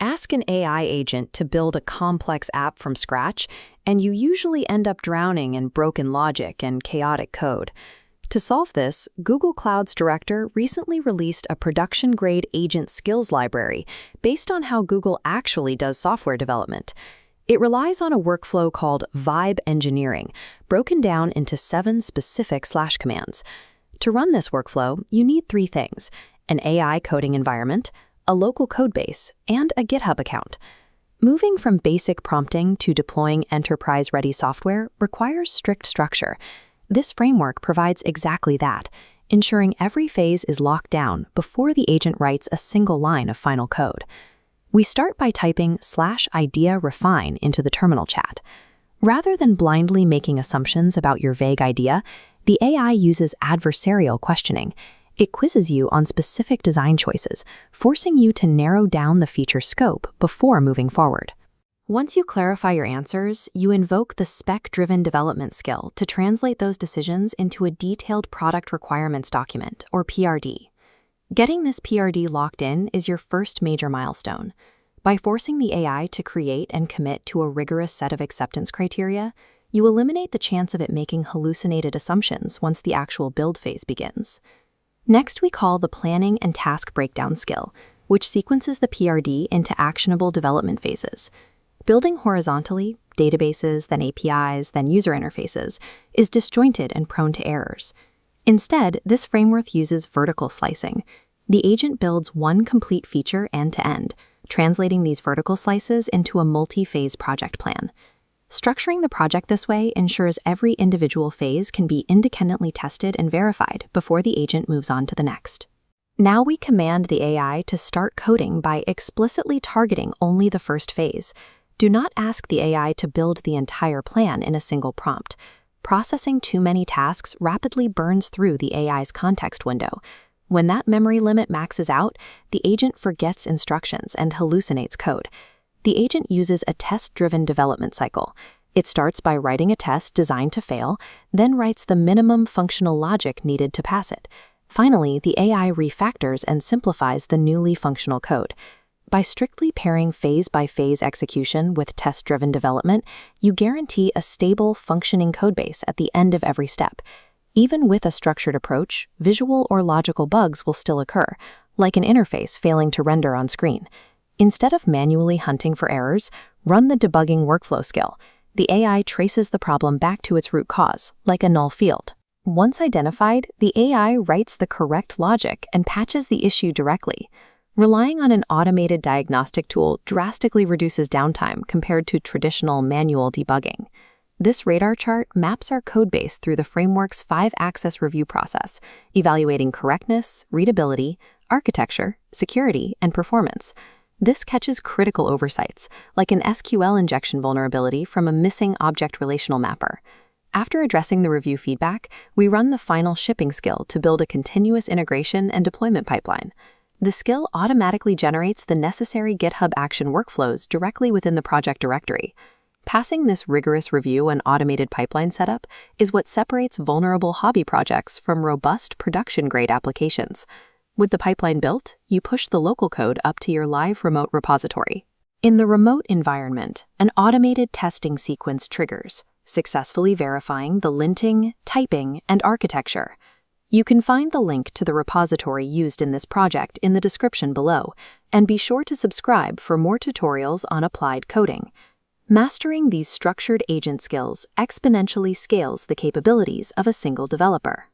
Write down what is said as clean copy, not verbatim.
Ask an AI agent to build a complex app from scratch, and you usually end up drowning in broken logic and chaotic code. To solve this, Google Cloud's director recently released a production-grade agent skills library based on how Google actually does software development. It relies on a workflow called vibe engineering, broken down into 7 specific slash commands. To run this workflow, you need 3 things: an AI coding environment, a local codebase, and a GitHub account. Moving from basic prompting to deploying enterprise-ready software requires strict structure. This framework provides exactly that, ensuring every phase is locked down before the agent writes a single line of final code. We start by typing /idea refine into the terminal chat. Rather than blindly making assumptions about your vague idea, the AI uses adversarial questioning. It quizzes you on specific design choices, forcing you to narrow down the feature scope before moving forward. Once you clarify your answers, you invoke the spec-driven development skill to translate those decisions into a detailed product requirements document, or PRD. Getting this PRD locked in is your first major milestone. By forcing the AI to create and commit to a rigorous set of acceptance criteria, you eliminate the chance of it making hallucinated assumptions once the actual build phase begins. Next, we call the planning and task breakdown skill, which sequences the PRD into actionable development phases. Building horizontally, databases, then APIs, then user interfaces, is disjointed and prone to errors. Instead, this framework uses vertical slicing. The agent builds one complete feature end-to-end, translating these vertical slices into a multi-phase project plan. Structuring the project this way ensures every individual phase can be independently tested and verified before the agent moves on to the next. Now we command the AI to start coding by explicitly targeting only the first phase. Do not ask the AI to build the entire plan in a single prompt. Processing too many tasks rapidly burns through the AI's context window. When that memory limit maxes out, the agent forgets instructions and hallucinates code. The agent uses a test-driven development cycle. It starts by writing a test designed to fail, then writes the minimum functional logic needed to pass it. Finally, the AI refactors and simplifies the newly functional code. By strictly pairing phase-by-phase execution with test-driven development, you guarantee a stable, functioning codebase at the end of every step. Even with a structured approach, visual or logical bugs will still occur, like an interface failing to render on screen. Instead of manually hunting for errors, run the debugging workflow skill. The AI traces the problem back to its root cause, like a null field. Once identified, the AI writes the correct logic and patches the issue directly. Relying on an automated diagnostic tool drastically reduces downtime compared to traditional manual debugging. This radar chart maps our codebase through the framework's 5-axis review process, evaluating correctness, readability, architecture, security, and performance. This catches critical oversights, like an SQL injection vulnerability from a missing object relational mapper. After addressing the review feedback, we run the final shipping skill to build a continuous integration and deployment pipeline. The skill automatically generates the necessary GitHub action workflows directly within the project directory. Passing this rigorous review and automated pipeline setup is what separates vulnerable hobby projects from robust production-grade applications. With the pipeline built, you push the local code up to your live remote repository. In the remote environment, an automated testing sequence triggers, successfully verifying the linting, typing, and architecture. You can find the link to the repository used in this project in the description below, and be sure to subscribe for more tutorials on applied coding. Mastering these structured agent skills exponentially scales the capabilities of a single developer.